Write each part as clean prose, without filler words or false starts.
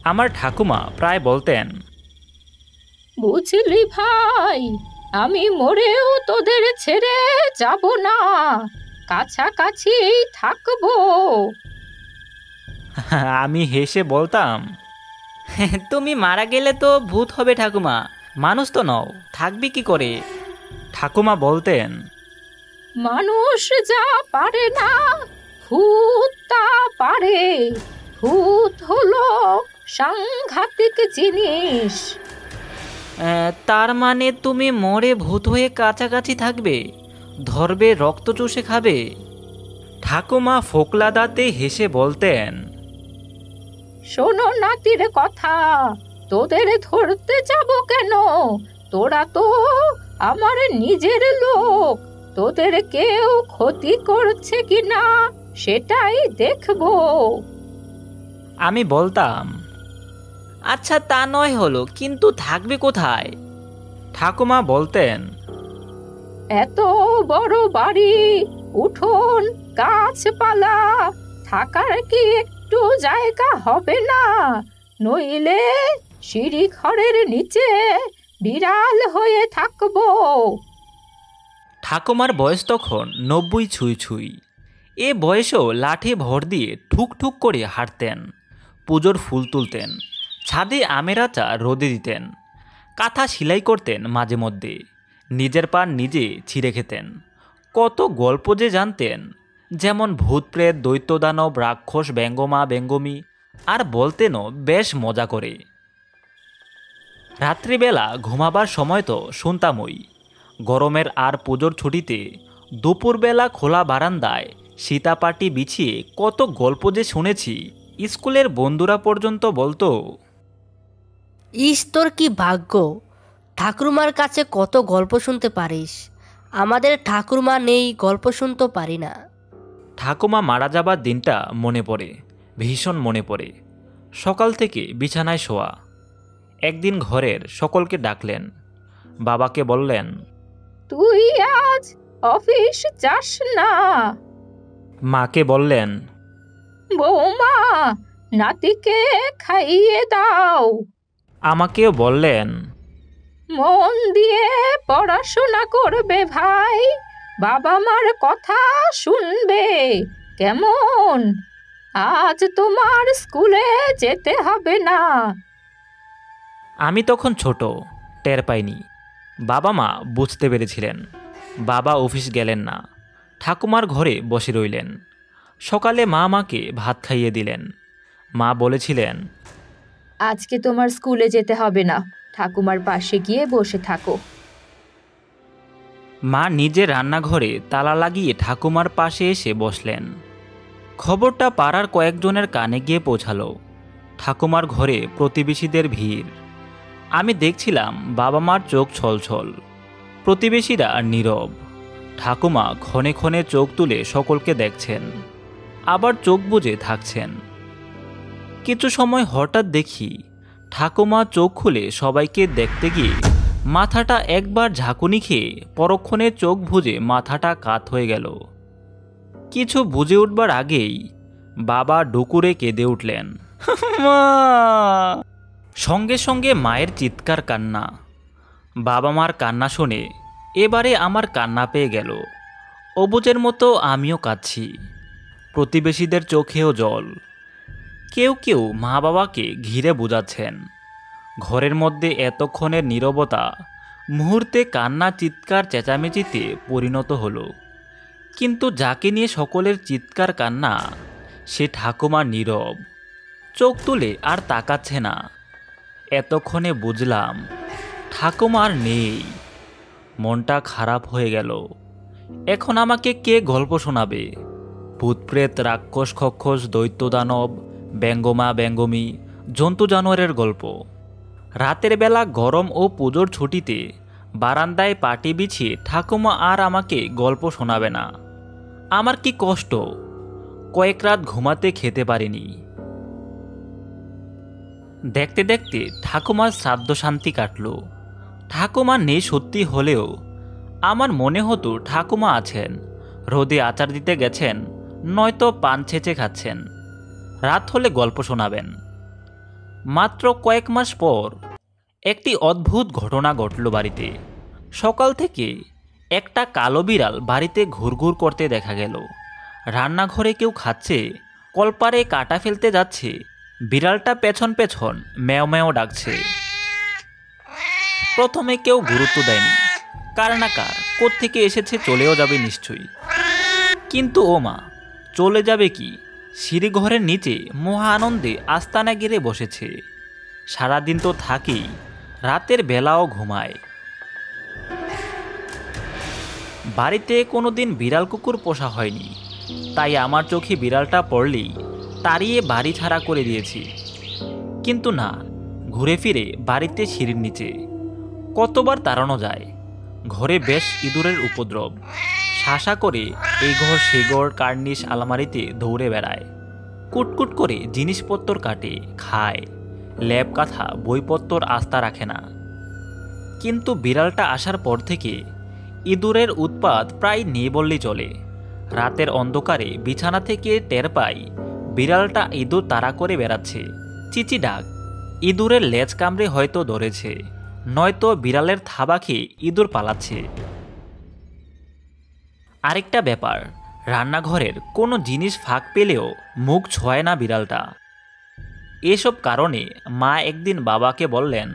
আমার ঠাকুমা প্রায় বলতেন, বুঝলি ভাই, আমি মরেও তোদের ছেড়ে যাব না, কাছাকাছি থাকবো। আমি হেসে বলতাম, তুমি মারা গেলে তো ভূত হবে ঠাকুমা, মানুষ তো নও, থাকবি কি করে? ঠাকুমা বলতেন, মানুষ যা পারে না ভূত তা পারে। ভূত হলো সাংঘাতিক জিনিস। তার মানে তুমি মরে ভূত হয়ে কাছাকাছি থাকবে, ধরবে, রক্ত চুষে খাবে? ঠাকুমা ফোকলা দাঁতে হেসে বলতেন, শোনো নাতির কথা, তোদের ধরতে যাব কেন? তোরা তো আমার নিজের লোক, তোদের কেউ ক্ষতি করছে কিনা সেটাই দেখবো। আমি বলতাম, আচ্ছা তা নয় হলো, কিন্তু থাকবে কোথায়? ঠাকুমা বলতেন, এত বড় বাড়ি, উঠোন, গাছপালা, থাকার কি একটু জায়গা হবে না? নইলে সিঁড়ি ঘরের নিচে বিড়াল হয়ে থাকবো। ঠাকুমার বয়স তখন 90 ছুঁই ছুঁই। এ বয়সেও লাঠি ভর দিয়ে ঠুক ঠুক করে হাঁটতেন, পুজোর ফুল তুলতেন, ছাদে আমের আচা রোদে দিতেন, কাঁথা সেলাই করতেন, মাঝে মধ্যে নিজের পান নিজে ছিঁড়ে খেতেন। কত গল্প যে জানতেন, যেমন ভূত প্রেত, দৈত্য দানব, রাক্ষস, ব্যঙ্গমা ব্যঙ্গমী, আর বলতেনও বেশ মজা করে। রাত্রিবেলা ঘুমাবার সময় তো শুনতামই। গরমের আর পুজোর ছুটিতে দুপুরবেলা খোলা বারান্দায় সীতাপাটি বিছিয়ে কত গল্প যে শুনেছি। স্কুলের বন্ধুরা পর্যন্ত বলতো, ইস তোর কি ভাগ্য, ঠাকুরমার কাছে কত গল্প শুনতে পারিস। আমাদের ঠাকুরমা নেই, গল্প শুনতে পারি না। ঠাকুমা মারা যাবার দিনটা মনে পড়ে, ভীষণ মনে পড়ে। সকাল থেকে বিছানায় শোয়া। একদিন ঘরের সকলকে ডাকলেন, বাবাকে বললেন, তুই আজ অফিস যাস না? মাকে বললেন, বৌমা, নাতিকে খাইয়ে দাও। আমাকেও বললেন, মন দিয়ে পড়াশোনা করবে ভাই, বাবা মার কথা শুনবে, কেমন? আজ তোমার স্কুলে যেতে হবে না। আমি তখন ছোট, টের পাইনি। বাবা মা বুঝতে পেরেছিলেন। বাবা অফিস গেলেন না, ঠাকুমার ঘরে বসে রইলেন। সকালে মা আমাকে ভাত খাইয়ে দিলেন। মা বলেছিলেন, আজকে তোমার স্কুলে যেতে হবে না, ঠাকুমার পাশে গিয়ে বসে থাকো। মা নিজে রান্নাঘরে তালা লাগিয়ে ঠাকুমার পাশে এসে বসলেন। খবরটা পাড়ার কয়েকজনের কানে গিয়ে পৌঁছালো। ঠাকুমার ঘরে প্রতিবেশীদের ভিড়। আমি দেখছিলাম বাবা মার চোখ ছলছল, প্রতিবেশীরা নীরব। ঠাকুমা ক্ষণে ক্ষণে চোখ তুলে সকলকে দেখছেন, আবার চোখ বুজে থাকছেন। কিছু সময় হঠাৎ দেখি ঠাকুমা চোখ খুলে সবাইকে দেখতে গিয়ে মাথাটা একবার ঝাঁকুনি খেয়ে পরক্ষণে চোখ বুজে মাথাটা কাত হয়ে গেল। কিছু বুঝে উঠবার আগেই বাবা ডুকুরে কেঁদে উঠলেন, মা! সঙ্গে সঙ্গে মায়ের চিৎকার, কান্না। বাবা মার কান্না শুনে এবারে আমার কান্না পেয়ে গেল। অবুজের মতো আমিও কাঁদছি। প্রতিবেশীদের চোখেও জল। কেউ কেউ মা বাবাকে ঘিরে বোঝাচ্ছেন। ঘরের মধ্যে এতক্ষণের নীরবতা মুহূর্তে কান্না, চিৎকার, চেঁচামেচিতে পরিণত হলো। কিন্তু যাকে নিয়ে সকলের চিৎকার কান্না, সে ঠাকুমা নীরব, চোখ তুলে আর তাকাচ্ছে না। এতক্ষণে বুঝলাম ঠাকুমার নেই। মনটা খারাপ হয়ে গেল। এখন আমাকে কে গল্প শোনাবে? ভূতপ্রেত, রাক্ষস, খক্ষস, দৈত্য দানব, ব্যঙ্গমা ব্যঙ্গমী, জন্তু জানোয়ারের গল্প। রাতের বেলা গরম ও পুজোর ছুটিতে বারান্দায় পাটি বিছিয়ে ঠাকুমা আর আমাকে গল্প শোনাবে না। আমার কি কষ্ট! কয়েক রাত ঘুমাতে খেতে পারিনি। দেখতে দেখতে ঠাকুমার শ্রাদ্ধ শান্তি কাটল। ঠাকুমা নেই সত্যি হলেও আমার মনে হতো ঠাকুমা আছেন, রোদে আচার দিতে গেছেন, নয়তো পান ছেঁচে খাচ্ছেন। রাত হলে গল্প শোনাবেন। মাত্র কয়েক মাস পর একটি অদ্ভুত ঘটনা ঘটল বাড়িতে। সকাল থেকে একটা কালো বিড়াল বাড়িতে ঘুরঘুর করতে দেখা গেল। রান্নাঘরে কেউ খাচ্ছে, কলপারে কাটা ফেলতে যাচ্ছে, বিড়ালটা পেছন পেছন ম্যাও ম্যাও ডাকছে। প্রথমে কেউ গুরুত্ব দেয়নি, কার না কার কোত্থেকে এসেছে, চলেও যাবে নিশ্চয়ই। কিন্তু ও মা, চলে যাবে কি, সিঁড়িঘরের নিচে মহা আনন্দে আস্তানা গেড়ে বসেছে। সারাদিন তো থাকেই, রাতের বেলাও ঘুমায়। বাড়িতে কোনোদিন বিড়াল কুকুর পোষা হয়নি, তাই আমার চোখে বিড়ালটা পড়লেই তাড়িয়ে বাড়ি ছাড়া করে দিয়েছি। কিন্তু না, ঘুরে ফিরে বাড়িতে সিঁড়ির নিচে কতবার তাড়ানো যায়। ঘরে বেশ ইঁদুরের উপদ্রব, শাসা করে এই ঘর সে ঘর, কার্নিশ আলমারিতে দৌড়ে বেড়ায়, কুটকুট করে জিনিসপত্র কাটে, খায়, ল্যাপ কাঁথা বইপত্তর আস্থা রাখে না। কিন্তু বিড়ালটা আসার পর থেকে ইঁদুরের উৎপাত প্রায় নেই বললেই চলে। রাতের অন্ধকারে বিছানা থেকে টের পাই বিড়ালটা ইঁদুর তাড়া করে বেড়াচ্ছে। চিচি ডাক, ইঁদুরের লেজ কামড়ে হয়তো ধরেছে, নয়তো বিড়ালের থাবা খেয়ে ইঁদুর পালাচ্ছে। আরেকটা ব্যাপার, রান্নাঘরের কোনো জিনিস ফাঁক পেলেও মুখ ছোঁয় না বিড়ালটা। এসব কারণে মা একদিন বাবাকে বললেন,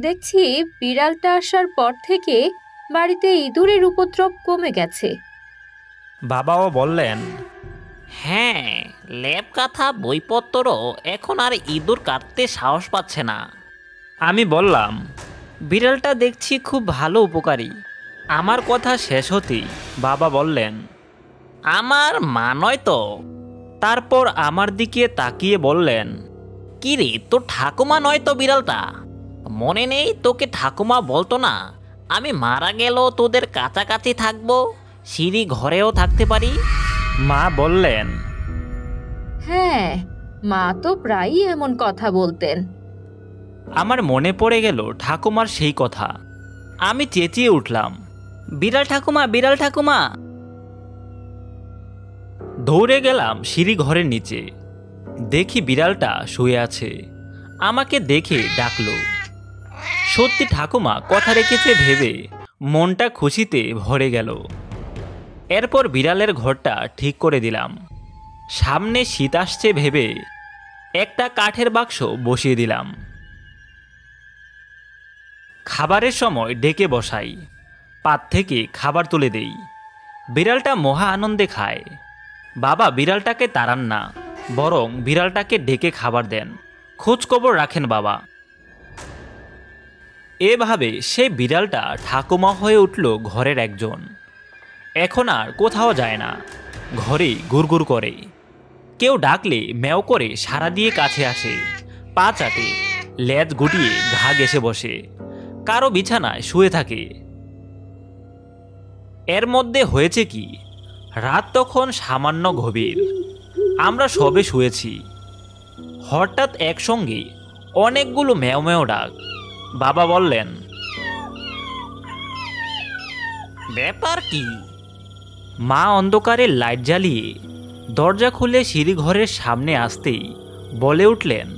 দেখছি বিড়ালটা আসার পর থেকে বাড়িতে ইঁদুরের উপদ্রব কমে গেছে। বাবাও বললেন, হ্যাঁ, লেপ কাঁথা বইপত্রও এখন আর ইঁদুর কাটতে সাহস পাচ্ছে না। আমি বললাম, বিড়ালটা দেখছি খুব ভালো উপকারী। আমার কথা শেষ হতেই বাবা বললেন, আমার মা নয় তো। তারপর আমার দিকে তাকিয়ে বললেন, কি রে, তোর ঠাকুমা নয় তো বিড়ালটা? মনে নেই তোকে ঠাকুমা বলতো না, আমি মারা গেলেও তোদের কাছাকাছি থাকবো, সিঁড়ি ঘরেও থাকতে পারি? মা বললেন, হ্যাঁ, মা তো প্রায়ই এমন কথা বলতেন। আমার মনে পড়ে গেল ঠাকুমার সেই কথা। আমি চেঁচিয়ে উঠলাম, বিড়াল ঠাকুমা, বিড়াল ঠাকুমা! দৌড়ে গেলাম সিঁড়ি ঘরের নিচে। দেখি বিড়ালটা শুয়ে আছে, আমাকে দেখে ডাকলো। সত্যি ঠাকুমা কথা রেখেছে ভেবে মনটা খুশিতে ভরে গেল। এরপর বিড়ালের ঘরটা ঠিক করে দিলাম। সামনে শীত আসছে ভেবে একটা কাঠের বাক্স বসিয়ে দিলাম। খাবারের সময় ডেকে বসাই, পাত থেকে খাবার তুলে দেই। বিড়ালটা মহা আনন্দে খায়। বাবা বিড়ালটাকে তাড়ান না, বরং বিড়ালটাকে ডেকে খাবার দেন, খোঁজখবর রাখেন বাবা। এভাবে সে বিড়ালটা ঠাকুমা হয়ে উঠল ঘরের একজন। এখন আর কোথাও যায় না, ঘরেই গুড়গুড় করে। কেউ ডাকলে ম্যাও করে সাড়া দিয়ে কাছে আসে, পা চাটে, লেজ গুটিয়ে ঘা ঘেঁষে বসে, কারো বিছানায় শুয়ে থাকে। এর মধ্যে হয়েছে কি, রাত তখন সামান্য গভীর, আমরা সবে শুয়েছি। হঠাৎ একসঙ্গে অনেকগুলো ম্যাও ম্যাও ডাক। বাবা বললেন, ব্যাপার কি? মা অন্ধকারে লাইট জ্বালিয়ে দরজা খুলে সিঁড়ি ঘরের সামনে আসতেই বলে উঠলেন,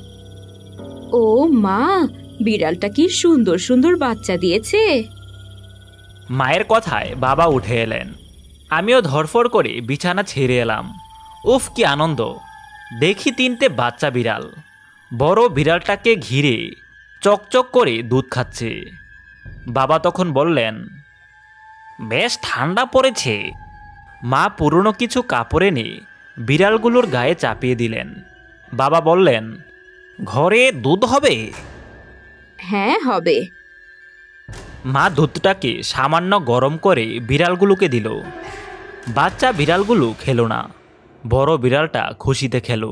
ও মা, বিড়ালটা কি সুন্দর সুন্দর বাচ্চা দিয়েছে। মায়ের কথায় বাবা উঠে এলেন। আমিও ধরফর করে বিছানা ছেড়ে এলাম। উফ, কি আনন্দ! দেখি 3টে বাচ্চা বিড়াল বড় বিড়ালটাকে ঘিরে চকচক করে দুধ খাচ্ছে। বাবা তখন বললেন, বেশ ঠান্ডা পড়েছে। মা পুরনো কিছু কাপড় এনে বিড়ালগুলোর গায়ে চাপিয়ে দিলেন। বাবা বললেন, ঘরে দুধ হবে? হ্যাঁ, হবে। মা দুধটাকে সামান্য গরম করে বিড়ালগুলোকে দিল। বাচ্চা বিড়ালগুলো খেলো না, বড় বিড়ালটা খুশিতে খেলো।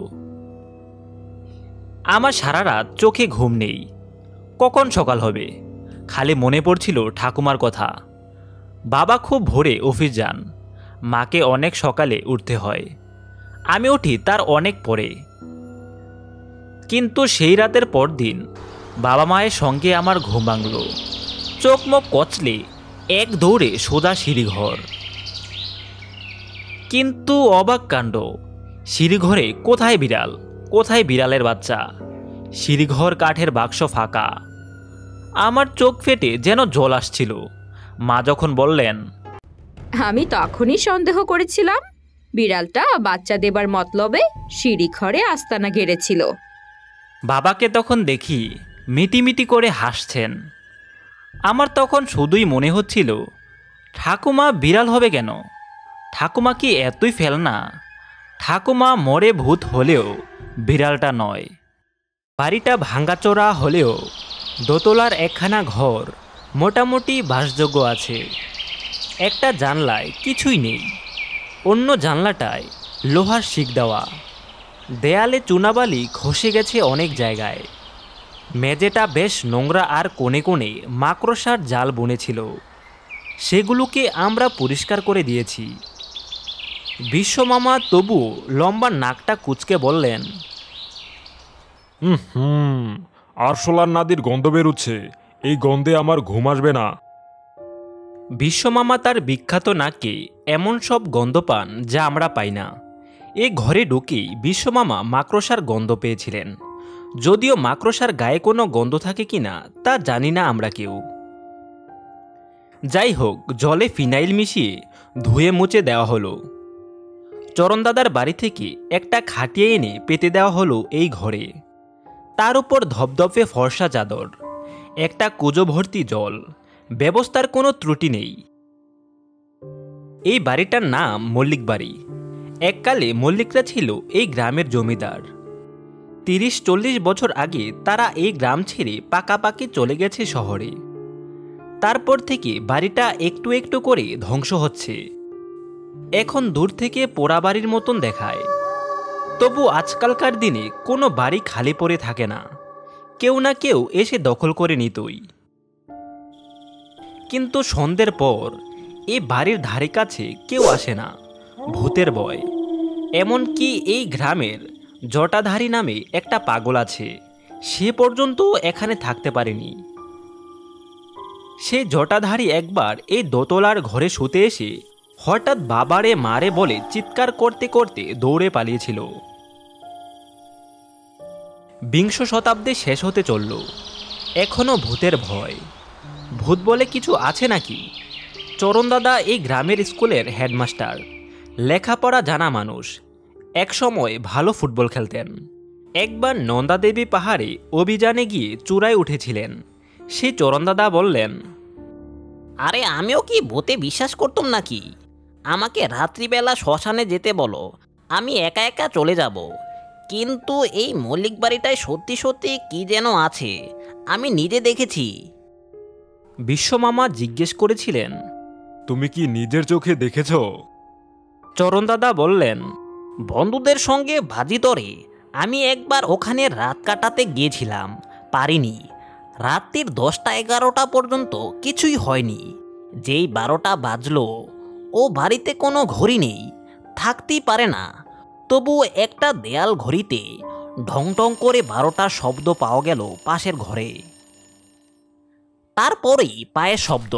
আমার সারা রাত চোখে ঘুম নেই। কখন সকাল হবে খালি মনে পড়ছিল ঠাকুমার কথা। বাবা খুব ভোরে অফিস যান, মাকে অনেক সকালে উঠতে হয়। আমি উঠি তার অনেক পরে। কিন্তু সেই রাতের পর দিন বাবা মায়ের সঙ্গে আমার ঘুম ভাঙল। চোখ মুখ কচলে এক দৌড়ে সোজা সিঁড়িঘর। কিন্তু অবাক কাণ্ড, সিঁড়িঘরে কোথায় বিড়াল, কোথায় বিড়ালের বাচ্চা? সিঁড়িঘর কাঠের বাক্স ফাঁকা। আমার চোখ ফেটে যেন জল আসছিল। মা যখন বললেন, আমি তখনই সন্দেহ করেছিলাম বিড়ালটা বাচ্চা দেবার মতলবে সিঁড়ি ঘরে আস্তানা গেড়েছিল। বাবাকে তখন দেখি মিটিমিটি করে হাসছেন। আমার তখন শুধুই মনে হচ্ছিল, ঠাকুমা বিড়াল হবে কেন? ঠাকুমা কি এতই ফেলনা? ঠাকুমা মরে ভূত হলেও বিড়ালটা নয়। বাড়িটা ভাঙ্গাচোরা হলেও দোতলার একখানা ঘর মোটামুটি বাসযোগ্য আছে। একটা জানলায় কিছুই নেই, অন্য জানলাটায় লোহার শিক দেওয়া। দেয়ালে চুনাবালি খসে গেছে অনেক জায়গায়। মেঝেটা বেশ নোংরা আর কোণে কোণে মাকড়সার জাল বুনেছিল, সেগুলোকে আমরা পরিষ্কার করে দিয়েছি। বিশ্বমামা তবুও লম্বা নাকটা কুঁচকে বললেন, আরশোলার নাদির গন্ধ বেরুচ্ছে, এই গন্ধে আমার ঘুম আসবে না। বিশ্বমামা তার বিখ্যাত নাকে এমন সব গন্ধ পান যা আমরা পাই না। এ ঘরে ঢুকেই বিশ্বমামা মাকড়সার গন্ধ পেয়েছিলেন, যদিও মাকড়সার গায়ে কোনো গন্ধ থাকে কিনা তা জানি না আমরা কেউ। যাই হোক, জলে ফিনাইল মিশিয়ে ধুয়ে মুছে দেওয়া হলো। চরণদাদার বাড়ি থেকে একটা খাটিয়ে এনে পেতে দেওয়া হলো এই ঘরে। তার উপর ধপধপে ফর্সা চাদর, একটা কুজো ভর্তি জল। ব্যবস্থার কোনো ত্রুটি নেই। এই বাড়িটার নাম মল্লিক বাড়ি। এককালে মল্লিকরা ছিল এই গ্রামের জমিদার। 30-40 বছর আগে তারা এই গ্রাম ছেড়ে পাকাপাকি চলে গেছে শহরে। তারপর থেকে বাড়িটা একটু একটু করে ধ্বংস হচ্ছে। এখন দূর থেকে পোড়া বাড়ির মতন দেখায়। তবু আজকালকার দিনে কোনো বাড়ি খালি পড়ে থাকে না, কেউ না কেউ এসে দখল করে নিতই। কিন্তু সন্ধ্যের পর এই বাড়ির ধারে কাছে কেউ আসে না, ভূতের ভয়। এমনকি এই গ্রামের জটাধারী নামে একটা পাগল আছে, সে পর্যন্ত এখানে থাকতে পারেনি। সে জটাধারী একবার এই দোতলার ঘরে শুতে এসে হঠাৎ বাবারে মারে বলে চিৎকার করতে করতে দৌড়ে পালিয়েছিল। বিংশ শতাব্দী শেষ হতে চলল, এখনো ভূতের ভয়। ভূত বলে কিছু আছে নাকি? চরণদাদা এই গ্রামের স্কুলের হেডমাস্টার, লেখাপড়া জানা মানুষ। একসময় ভালো ফুটবল খেলতেন। একবার নন্দাদেবী পাহাড়ে অভিযানে গিয়ে চূড়ায় উঠেছিলেন। সেই চরণদাদা বললেন, আরে আমিও কি ভূতে বিশ্বাস করতাম নাকি? আমাকে রাত্রিবেলা শ্মশানে যেতে বলো, আমি একা একা চলে যাব। কিন্তু এই মল্লিক বাড়িটায় সত্যি সত্যি কি যেন আছে, আমি নিজে দেখেছি। বিশ্বমামা জিজ্ঞেস করেছিলেন, তুমি কি নিজের চোখে দেখেছ? চরণদাদা বললেন, বন্ধুদের সঙ্গে বাজি ধরে আমি একবার ওখানে রাত কাটাতে গিয়েছিলাম, পারিনি। রাত্রির 10টা-11টা পর্যন্ত কিছুই হয়নি। যেই 12টা বাজলো, ও বাড়িতে কোনো ঘড়ি নেই, থাকতেই পারে না। তবু একটা দেয়াল ঘড়িতে ঢং ঢং করে 12টার শব্দ পাওয়া গেল পাশের ঘরে। তারপরেই পায়ের শব্দ।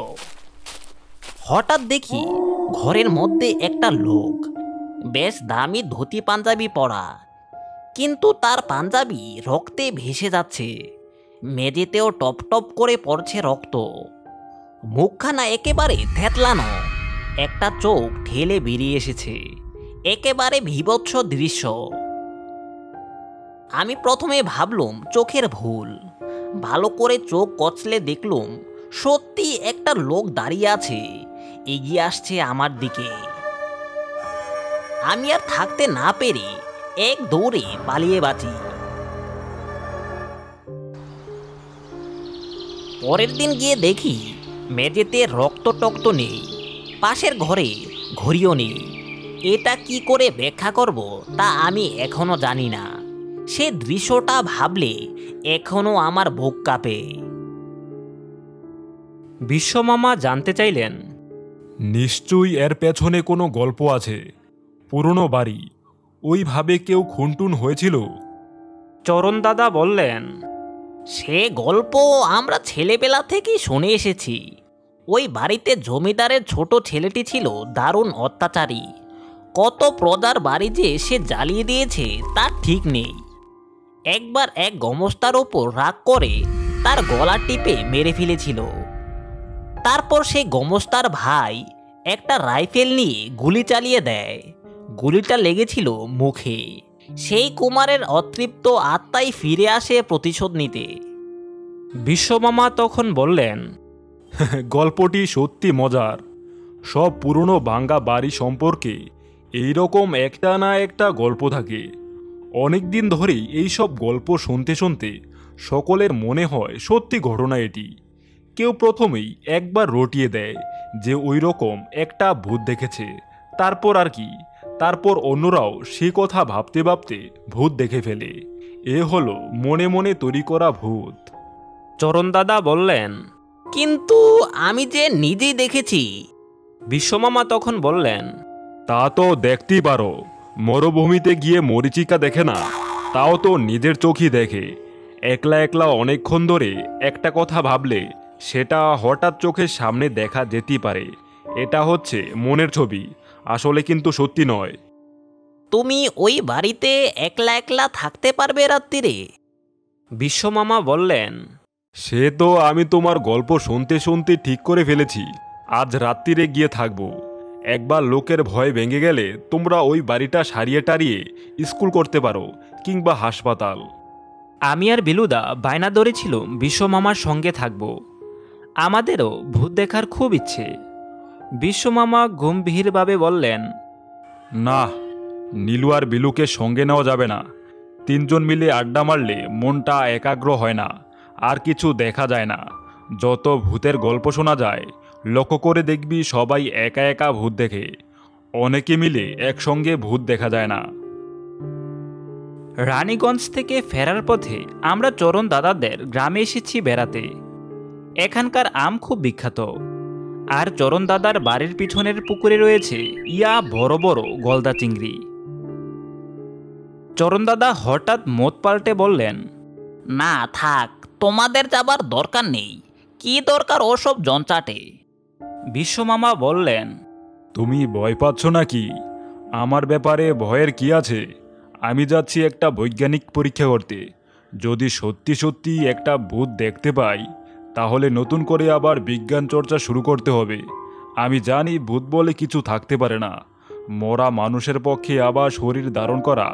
হঠাৎ দেখি ঘরের মধ্যে একটা লোক, বেশ দামি ধুতি পাঞ্জাবি পরা, কিন্তু তার পাঞ্জাবি রক্তে ভেসে যাচ্ছে। মেঝেতেও টপ টপ করে পড়ছে রক্ত। মুখখানা একেবারে থেতলানো, একটা চোখ ঠেলে বেরিয়ে এসেছে। একেবারে বীভৎস দৃশ্য। আমি প্রথমে ভাবলুম চোখের ভুল। ভালো করে চোখ কচলে দেখলুম সত্যি একটা লোক দাঁড়িয়ে আছে, এগিয়ে আসছে আমার দিকে। আমি আর থাকতে না পেরে এক দৌড়ে পালিয়ে বাঁচি। পরের দিন গিয়ে দেখি মেঝেতে রক্ত টক্ত নেই, পাশের ঘরে ঘড়িও নেই। এটা কি করে ব্যাখ্যা করব তা আমি এখনো জানি না। সে দৃশ্যটা ভাবলে এখনো আমার বুক কাঁপে। বিশ্বমামা জানতে চাইলেন, নিশ্চয়ই এর পেছনে কোনো গল্প আছে। পুরনো বাড়ি, ওইভাবে কেউ খুনটুন হয়েছিল? চরণদাদা বললেন, সে গল্প আমরা ছেলেবেলা থেকেই শুনে এসেছি। ওই বাড়িতে জমিদারের ছোট ছেলেটি ছিল দারুণ অত্যাচারী। কত প্রজার বাড়ি যে সে জ্বালিয়ে দিয়েছে তার ঠিক নেই। একবার এক গমস্তার ওপর রাগ করে তার গলা টিপে মেরে ফেলেছিল। তারপর সেই গমস্তার ভাই একটা রাইফেল নিয়ে গুলি চালিয়ে দেয়। গুলিটা লেগেছিল মুখে। সেই কুমারের অতৃপ্ত আত্মাই ফিরে আসে প্রতিশোধ নিতে। বিশ্বমামা তখন বললেন, গল্পটি সত্যি মজার। সব পুরনো ভাঙ্গা বাড়ি সম্পর্কে এইরকম একটা না একটা গল্প থাকে। অনেক দিন ধরেই এইসব গল্প শুনতে শুনতে সকলের মনে হয় সত্যি ঘটনা এটি। কেউ প্রথমেই একবার রটিয়ে দেয় যে ওই রকম একটা ভূত দেখেছে, তারপর আর কি, তারপর অন্যরাও সে কথা ভাবতে ভাবতে ভূত দেখে ফেলে। এ হলো মনে মনে তৈরি করা ভূত। চরণ দাদা বললেন। কিন্তু আমি যে নিজেই দেখেছি। বিশ্বমামা তখন বললেন, তা তো দেখতেই পারো, মরুভূমিতে গিয়ে মরীচিকা দেখে না, তাও তো নিজের চোখই দেখে। একলা একলা অনেকক্ষণ ধরে একটা কথা ভাবলে সেটা হঠাৎ চোখের সামনে দেখা যেতেই পারে। এটা হচ্ছে মনের ছবি, আসলে কিন্তু সত্যি নয়। তুমি ওই বাড়িতে একলা একলা থাকতে পারবে রাত্রিরে? বিশ্বমামা বললেন, সে তো আমি তোমার গল্প শুনতে শুনতে ঠিক করে ফেলেছি, আজ রাত্রিরে গিয়ে থাকবো। একবার লোকের ভয় ভেঙে গেলে তোমরা ওই বাড়িটা সারিয়ে টারিয়ে স্কুল করতে পারো, কিংবা হাসপাতাল। আমি আর বিলুদা বায়না ধরেছিল বিশ্বমামার সঙ্গে থাকব। আমাদেরও ভূত দেখার খুব ইচ্ছে। বিশ্বমামা গম্ভীরভাবে বললেন, না, নীলু আর বিলুকে সঙ্গে নেওয়া যাবে না। তিনজন মিলে আড্ডা মারলে মনটা একাগ্র হয় না, আর কিছু দেখা যায় না। যত ভূতের গল্প শোনা যায়, লক্ষ্য করে দেখবি সবাই একা একা ভূত দেখে, অনেকে মিলে একসঙ্গে ভূত দেখা যায় না। রানীগঞ্জ থেকে ফেরার পথে আমরা চরণ দাদাদের গ্রামে এসেছি বেড়াতে। এখানকার আম খুব বিখ্যাত। আর চরণ দাদার বাড়ির পিছনের পুকুরে রয়েছে বড় বড় গলদা চিংড়ি। চরণ দাদা হঠাৎ মত পাল্টে বললেন, না থাক, তোমাদের যাবার দরকার নেই। কি দরকার ওসব জঞ্চাটে? বিশ্বমামা বললেন, তুমি ভয় পাচ্ছ নাকি? আমার ব্যাপারে ভয়ের কি আছে? আমি যাচ্ছি একটা বৈজ্ঞানিক পরীক্ষা করতে। যদি সত্যি সত্যি একটা ভূত দেখতে পাই, তাহলে নতুন করে আবার বিজ্ঞান চর্চা শুরু করতে হবে। আমি জানি ভূত বলে কিছু থাকতে পারে না। মরা মানুষের পক্ষে আবার শরীর ধারণ করা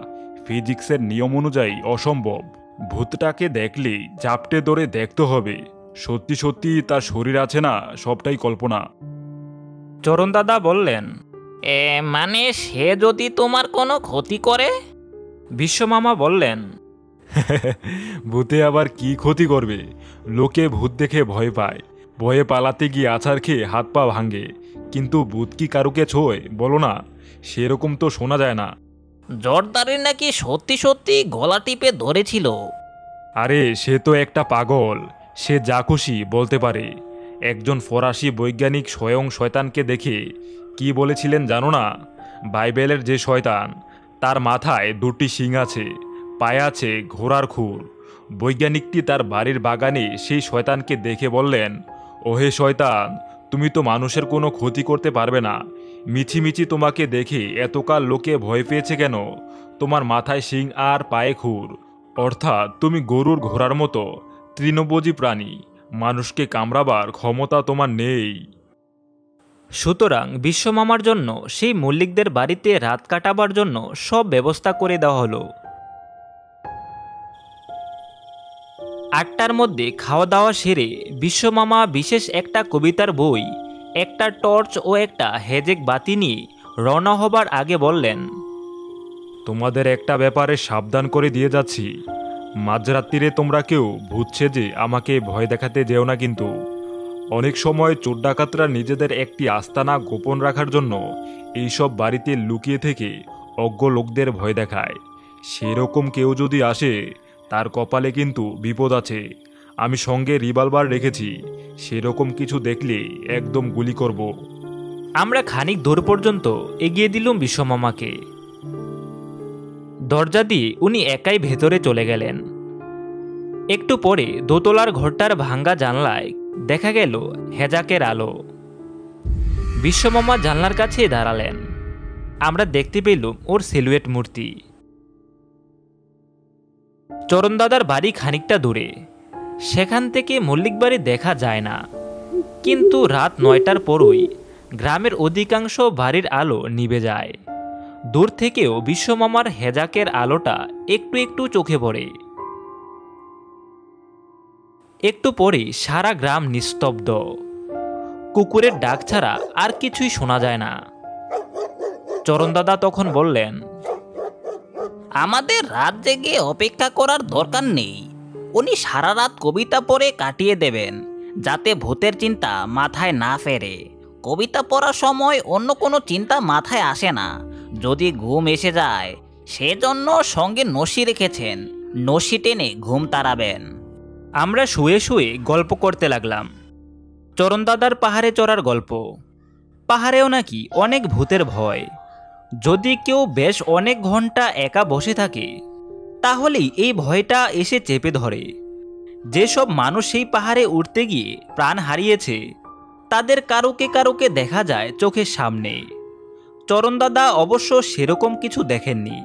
ফিজিক্সের নিয়ম অনুযায়ী অসম্ভব। ভূতটাকে দেখলেই জাপটে ধরে দেখতে হবে সত্যি সত্যি তার শরীর আছে না সবটাই কল্পনা। চরণ দাদা বললেন, মানে সে যদি তোমার কোনো ক্ষতি করে? বিশ্বমামা বললেন, ভূতে আবার কি ক্ষতি করবে? লোকে ভূত দেখে ভয় পায়, ভয়ে পালাতে গিয়ে আছাড় খেয়ে হাত পা ভাঙে, কিন্তু ভূত কি কারুকে ছোঁয় বলো না? সেরকম তো শোনা যায় না। জর্দারের নাকি সত্যি সত্যি গলা টিপে ধরেছিল। আরে সে তো একটা পাগল, সে যা খুশি বলতে পারে। একজন ফরাসি বৈজ্ঞানিক স্বয়ং শয়তানকে দেখে কি বলেছিলেন জানো না? বাইবেলের যে শয়তান, তার মাথায় দুটি শিং আছে, পায়ে আছে ঘোড়ার খুর। বৈজ্ঞানিকটি তার বাড়ির বাগানে সেই শয়তানকে দেখে বললেন, ওহে শয়তান, তুমি তো মানুষের কোনো ক্ষতি করতে পারবে না। মিছিমিছি তোমাকে দেখে এতকাল লোকে ভয় পেয়েছে কেন? তোমার মাথায় শিং আর পায়ে খুর, অর্থাৎ তুমি গরুর ঘোড়ার মতো তৃণভোজী প্রাণী। মানুষকে কামড়াবার ক্ষমতা তোমার নেই। সুতরাং বিশ্বমামার জন্য সেই মল্লিকদের বাড়িতে রাত কাটাবার জন্য সব ব্যবস্থা করে দেওয়া হলো। 8টার মধ্যে খাওয়া দাওয়া সেরে বিশ্বমামা বিশেষ একটা কবিতার বই, একটা টর্চ ও একটা হেজেক বাতি নিয়ে রওনা হবার আগে বললেন, তোমাদের একটা ব্যাপারে সাবধান করে দিয়ে যাচ্ছি। মাঝরাত্রিরে তোমরা কেউ ভূত সেজে আমাকে ভয় দেখাতে যেও না কিন্তু। অনেক সময় চোর ডাকাতরা নিজেদের একটি আস্তানা গোপন রাখার জন্য এইসব বাড়িতে লুকিয়ে থেকে অজ্ঞ লোকদের ভয় দেখায়। সেরকম কেউ যদি আসে, তার কপালে কিন্তু বিপদ আছে। আমি সঙ্গে রিভলভার রেখেছি, সেরকম কিছু দেখলে একদম গুলি করব। আমরা খানিক দূর পর্যন্ত এগিয়ে দিলুম বিশ্বমামাকে। দরজা দিয়ে উনি একাই ভেতরে চলে গেলেন। একটু পরে দোতলার ঘরটার ভাঙ্গা জানলায় দেখা গেল হেজাকের আলো। বিশ্বমামা জানলার কাছে দাঁড়ালেন। আমরা দেখতে পেলুম ওর সিলুয়েট মূর্তি। চরণদাদার বাড়ি খানিকটা দূরে, সেখান থেকে মল্লিক বাড়ি দেখা যায় না। কিন্তু রাত 9টার পরই গ্রামের অধিকাংশ বাড়ির আলো নিভে যায়। দূর থেকেও বিশ্বমামার হেজাকের আলোটা একটু একটু চোখে পড়ে। একটু পরেই সারা গ্রাম নিস্তব্ধ। কুকুরের ডাক ছাড়া আর কিছুই শোনা যায় না। চরণদাদা তখন বললেন, আমাদের রাত জেগে অপেক্ষা করার দরকার নেই। উনি সারা রাত কবিতা পড়ে কাটিয়ে দেবেন, যাতে ভূতের চিন্তা মাথায় না ফেরে। কবিতা পড়ার সময় অন্য কোনো চিন্তা মাথায় আসে না। যদি ঘুম এসে যায়, সেজন্য সঙ্গে নসি রেখেছেন, নসি টেনে ঘুম তাড়াবেন। আমরা শুয়ে শুয়ে গল্প করতে লাগলাম। চরণদাদার পাহাড়ে চড়ার গল্প। পাহাড়েও নাকি অনেক ভূতের ভয়। যদি কেউ বেশ অনেক ঘন্টা একা বসে থাকে, তাহলেই এই ভয়টা এসে চেপে ধরে। যেসব মানুষ সেই পাহাড়ে উঠতে গিয়ে প্রাণ হারিয়েছে, তাদের কারোকে কারোকে দেখা যায় চোখের সামনে। চরণদাদা অবশ্য সেরকম কিছু দেখেননি,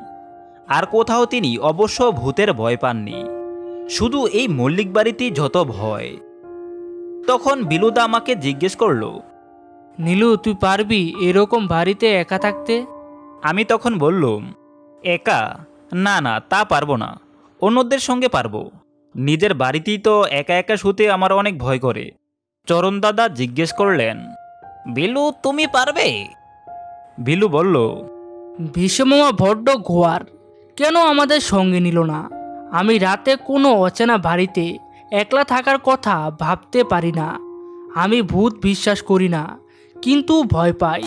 আর কোথাও তিনি অবশ্য ভূতের ভয় পাননি। শুধু এই মল্লিক বাড়িতেই যত ভয়। তখন বিলুদা আমাকে জিজ্ঞেস করলো, নীলু, তুই পারবি এরকম বাড়িতে একা থাকতে? আমি তখন বললুম, একা? না না, তা পারবো না। অন্যদের সঙ্গে পারবো। নিজের বাড়িতেই তো একা একা শুতে আমার অনেক ভয় করে। চরণদাদা জিজ্ঞেস করলেন, বিলু, তুমি পারবে? বিলু বলল, বিশ্বমামা বড্ড গোয়ার, কেন আমাদের সঙ্গে নিল না? আমি রাতে কোনো অচেনা বাড়িতে একলা থাকার কথা ভাবতে পারি না। আমি ভূত বিশ্বাস করি না, কিন্তু ভয় পাই।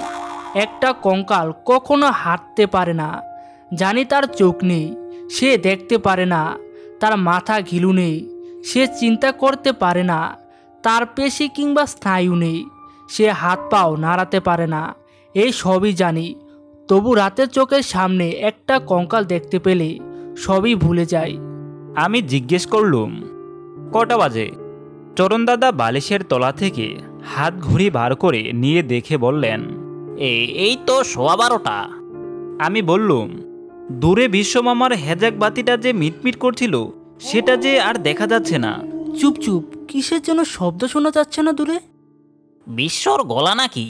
একটা কঙ্কাল কখনো হাঁটতে পারে না। জানি তার চোখ নেই, সে দেখতে পারে না। তার মাথা ঘিলু নেই, সে চিন্তা করতে পারে না। তার পেশি কিংবা স্নায়ু নেই, সে হাত পাও নাড়াতে পারে না। এই সবই জানি, তবু রাতের চোখের সামনে একটা কঙ্কাল দেখতে পেলে সবই ভুলে যাই। আমি জিজ্ঞেস করলুম, কটা বাজে? চরণদাদা বালিশের তলা থেকে হাত ঘড়ি বার করে নিয়ে দেখে বললেন, এই তো 12:15। আমি বললুম, দূরে বিশ্বমামার হেজাক বাতিটা যে মিটমিট করছিল, সেটা যে আর দেখা যাচ্ছে না। চুপ চুপ, কিসের জন্য শব্দ শোনা যাচ্ছে না দূরে? বিশ্বর গলা নাকি?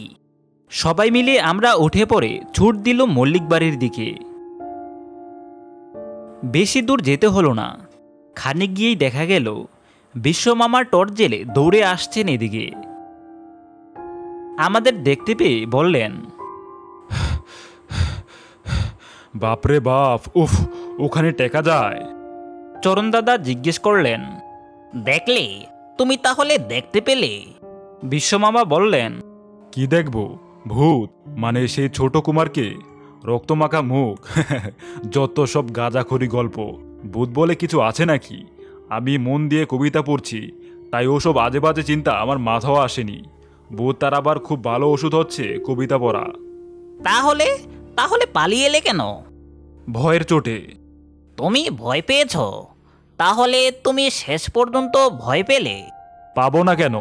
সবাই মিলে আমরা উঠে পড়ে ছুট দিল মল্লিক বাড়ির দিকে। বেশি দূর যেতে হলো না। খানিক গিয়েই দেখা গেল বিশ্বমামার টর্চ জেলে দৌড়ে আসছেন এদিকে। আমাদের দেখতে পেয়ে বললেন, বাপরে বাপ, উফ, ওখানে টেকা যায়? চরণদাদা জিজ্ঞেস করলেন, দেখলে? তুমি তাহলে দেখতে পেলে? বিশ্বমামা বললেন, কি দেখব? ভূত? মানে সেই ছোট কুমারকে? রক্তমাখা মুখ, যত সব গাঁজাখড়ি গল্প। ভূত বলে কিছু আছে নাকি? আমি মন দিয়ে কবিতা পড়ছি, তাই ওসব আজে বাজে চিন্তা আমার মাথাও আসেনি। ভূত তার আবার খুব ভালো ওষুধ হচ্ছে কবিতা পড়া। তাহলে তাহলে পালিয়ে এলে কেন? ভয়ের চোটে। তুমি ভয় পেয়েছ? তাহলে তুমি শেষ পর্যন্ত ভয় পেলে? পাবো না কেন?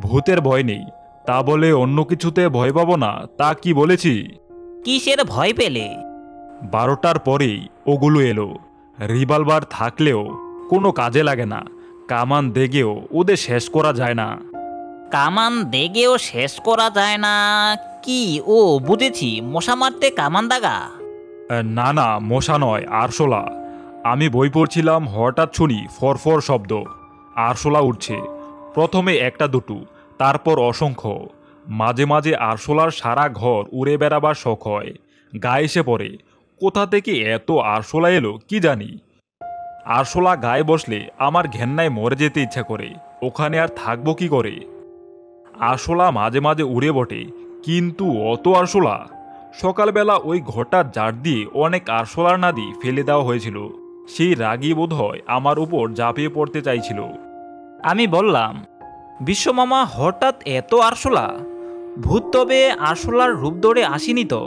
ভূতের ভয় নেই, তা বলে অন্য কিছুতে ভয় পাবো না তা কি বলেছি? কিসের ভয় পেলে? 12টার পরেই ওগুলো এলো। রিভলভার থাকলেও কোনো কাজে লাগে না। কামান দেগেও ওদের শেষ করা যায় না। কামান দেগেও শেষ করা যায় না? কি, ও বুঝেছি, মশা মারতে কামান দাগা? না না, মশা নয়, আরশোলা। আমি বই পড়ছিলাম, হঠাৎ শুনি ফরফর শব্দ। আরশোলা উঠছে। প্রথমে একটা দুটো, তারপর অসংখ্য। মাঝে মাঝে আরশোলার সারা ঘর উড়ে বেড়াবার শখ হয়, গায়ে এসে পড়ে। কোথা থেকে এত আরশোলা এলো কি জানি। আরশোলা গায়ে বসলে আমার ঘেন্নায় মরে যেতে ইচ্ছা করে। ওখানে আর থাকবো কি করে? আরশোলা মাঝে মাঝে উড়ে বটে, কিন্তু অত আরশোলা! সকালবেলা ওই ঘরটা জার দিয়ে অনেক আরশোলার নাদি ফেলে দেওয়া হয়েছিল। সেই রাগী বোধ হয় আমার উপর ঝাঁপিয়ে পড়তে চাইছিল। আমি বললাম, বিশ্বমামা, হঠাৎ এত আরশোলা? ভূত তবে আরশোলার রূপ ধরে আসেনি তো?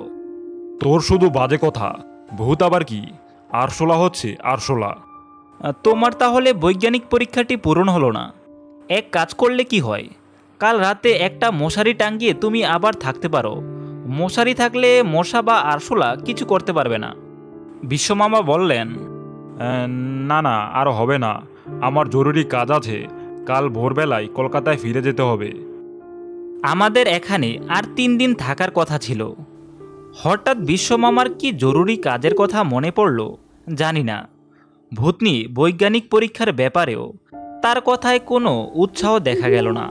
তোর শুধু বাজে কথা। ভূত আবার কি? আরশোলা হচ্ছে আরশোলা। তোমার তাহলে বৈজ্ঞানিক পরীক্ষাটি পূরণ হলো না। এক কাজ করলে কি হয়, কাল রাতে একটা মশারি টাঙ্গিয়ে তুমি আবার থাকতে পারো। মশারি থাকলে মশা বা আরশোলা কিছু করতে পারবে না। বিশ্বমামা বললেন, না না, আর হবে না, আমার জরুরি কাজ আছে, কাল ভোরবেলায় কলকাতায় ফিরে যেতে হবে। আমাদের এখানে আর 3 দিন থাকার কথা ছিল। হঠাৎ বিশ্বমামার কি জরুরি কাজের কথা মনে পড়ল জানি না। ভূতনি বৈজ্ঞানিক পরীক্ষার ব্যাপারেও তার কথায় কোনো উৎসাহ দেখা গেল না।